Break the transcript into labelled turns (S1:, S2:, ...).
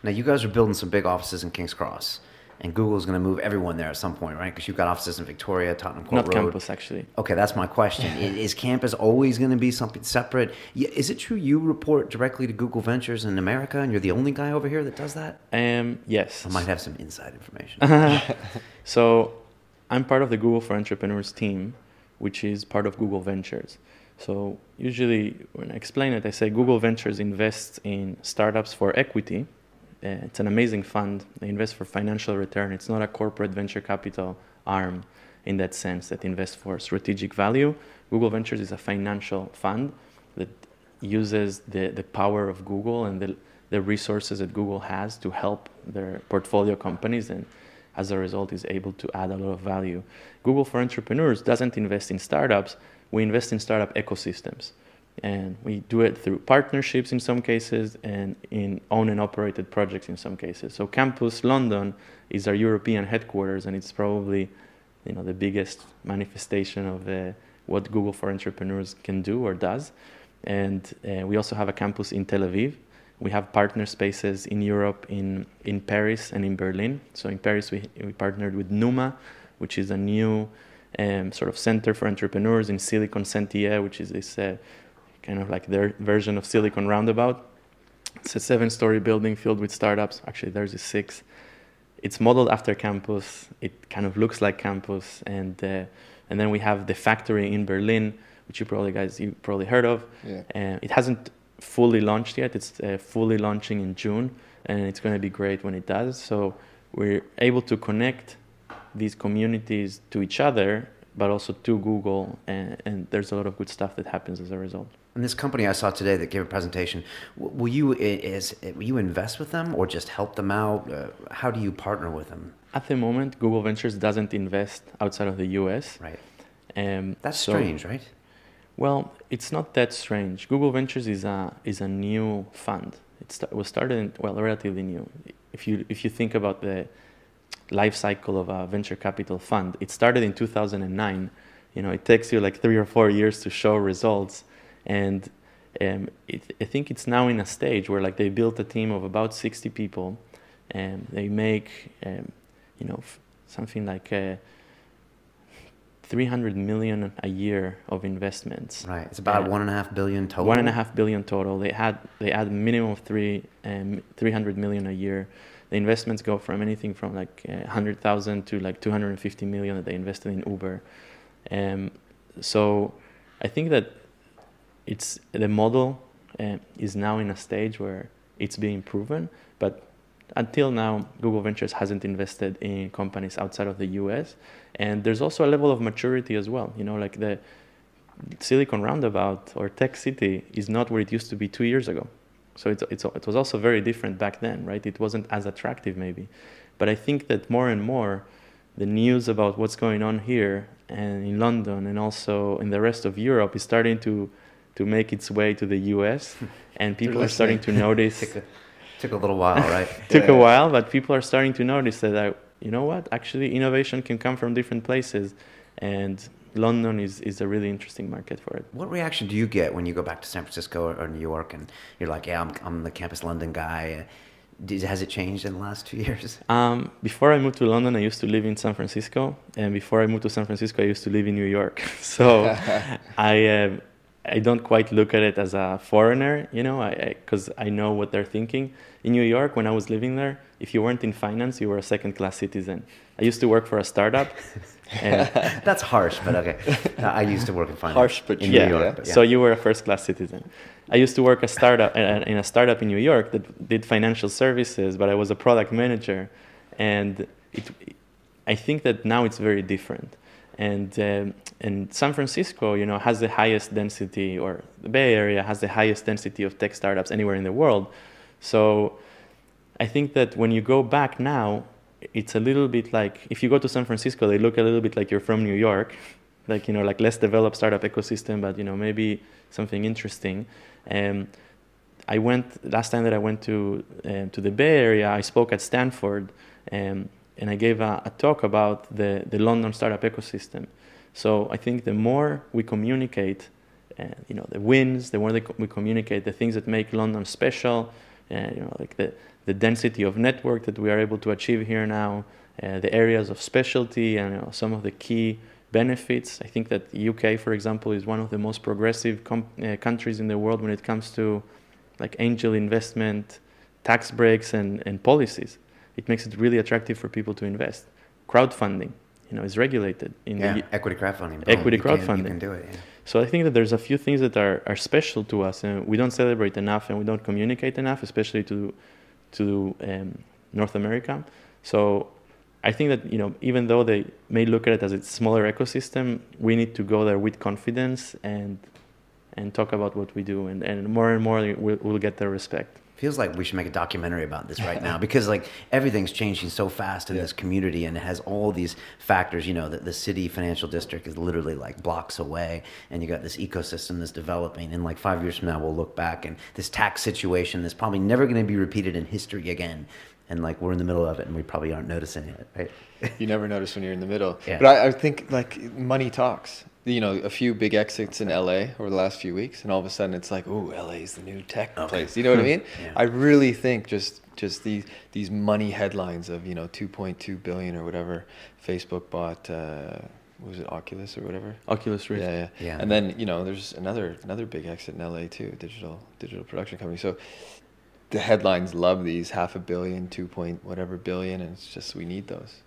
S1: Now, you guys are building some big offices in King's Cross, and Google's going to move everyone there at some point, right? Because you've got offices in Victoria, Tottenham Court
S2: Not
S1: Road.
S2: campus, actually.
S1: Okay, that's my question. Is campus always going to be something separate? Is it true you report directly to Google Ventures in America, and you're the only guy over here that does that?
S2: Yes.
S1: I might have some inside information.
S2: So I'm part of the Google for Entrepreneurs team, which is part of Google Ventures. So usually when I explain it, I say Google Ventures invests in startups for equity. It's an amazing fund. They invest for financial return. It's not a corporate venture capital arm in that sense that invests for strategic value. Google Ventures is a financial fund that uses the power of Google and the resources that Google has to help their portfolio companies, and as a result is able to add a lot of value. Google for Entrepreneurs doesn't invest in startups. We invest in startup ecosystems. And we do it through partnerships in some cases and in owned and operated projects in some cases. So Campus London is our European headquarters, and it's probably the biggest manifestation of what Google for Entrepreneurs can do or does. And we also have a campus in Tel Aviv. We have partner spaces in Europe, in Paris and in Berlin. So in Paris, we partnered with Numa, which is a new sort of center for entrepreneurs in Silicon Sentier, which is this kind of like their version of Silicon Roundabout. It's a 7-story building filled with startups. Actually, there's a 6. It's modeled after campus. It kind of looks like campus. And then we have the factory in Berlin, which you probably heard of.
S3: Yeah.
S2: It hasn't fully launched yet. It's fully launching in June, and it's going to be great when it does. So we're able to connect these communities to each other, but also to Google, and there's a lot of good stuff that happens as a result.
S1: And this company I saw today that gave a presentation, will you invest with them or just help them out? How do you partner with them?
S2: At the moment, Google Ventures doesn't invest outside of the US.
S1: Right. That's strange, right?
S2: Well, it's not that strange. Google Ventures is a new fund. It was started relatively new. If you think about the life cycle of a venture capital fund, it started in 2009. It takes you like 3 or 4 years to show results, and I think it's now in a stage where like they built a team of about 60 people, and they make something like 300 million a year of investments.
S1: Right. It's about 1.5 billion total.
S2: 1.5 billion total. They add a minimum of 300 million a year. The investments go from anything from like 100,000 to like 250 million that they invested in Uber. So I think that the model is now in a stage where it's being proven, but until now, Google Ventures hasn't invested in companies outside of the US. And there's also a level of maturity as well. Like the Silicon Roundabout or Tech City is not where it used to be 2 years ago. So it was also very different back then, right? It wasn't as attractive maybe. But I think that more and more, the news about what's going on here and in London and also in the rest of Europe is starting to make its way to the US. And people are starting to notice...
S1: Took a little while, right?
S2: Took a while, but people are starting to notice that, actually innovation can come from different places, and London is a really interesting market for it.
S1: What reaction do you get when you go back to San Francisco or New York and you're like, yeah, I'm the Campus London guy? Has it changed in the last 2 years?
S2: Before I moved to London, I used to live in San Francisco, and before I moved to San Francisco, I used to live in New York. So I don't quite look at it as a foreigner, because I know what they're thinking. In New York, when I was living there, if you weren't in finance, you were a second-class citizen. I used to work for a startup.
S1: That's harsh, but okay. I used to work in finance.
S3: Harsh, but
S1: in
S3: true,
S1: New York.
S3: yeah.
S1: But yeah.
S2: So you were a first-class citizen. I used to work in a startup in New York that did financial services, but I was a product manager. And I think that now it's very different. And San Francisco, has the highest density, or the Bay Area has the highest density of tech startups anywhere in the world. So I think that when you go back now, it's a little bit like, if you go to San Francisco, they look a little bit like you're from New York, like, like less developed startup ecosystem, but, maybe something interesting. Last time that I went to the Bay Area, I spoke at Stanford, and I gave a talk about the London startup ecosystem. So I think the more we communicate, the wins, the more we communicate the things that make London special, like the density of network that we are able to achieve here now, the areas of specialty, and some of the key benefits. I think that the UK, for example, is one of the most progressive countries in the world when it comes to like angel investment, tax breaks, and policies. It makes it really attractive for people to invest. Crowdfunding, is regulated in the
S1: equity crowdfunding.
S2: Equity crowdfunding.
S1: You can do it. Yeah.
S2: So I think that there's a few things that are special to us, and we don't celebrate enough, and we don't communicate enough, especially to North America. So I think that even though they may look at it as a smaller ecosystem, we need to go there with confidence and talk about what we do, and more we'll get their respect.
S1: Feels like we should make a documentary about this right now, because like everything's changing so fast in this community, and it has all these factors. The city financial district is literally like blocks away, and you got this ecosystem that's developing, and like 5 years from now we'll look back and this tax situation is probably never going to be repeated in history again, and like we're in the middle of it and we probably aren't noticing it, right?
S3: You never notice when you're in the middle.
S1: Yeah.
S3: But I think like money talks. A few big exits in LA over the last few weeks, and all of a sudden it's like, ooh, LA is the new tech place. You know what I mean?
S1: Yeah.
S3: I really think just these money headlines of 2.2 billion or whatever Facebook bought. Was it Oculus or whatever?
S2: Oculus Rift.
S3: Yeah. And then there's another big exit in LA too, digital production company. So the headlines love these 500 million, 2 point whatever billion, and it's just we need those.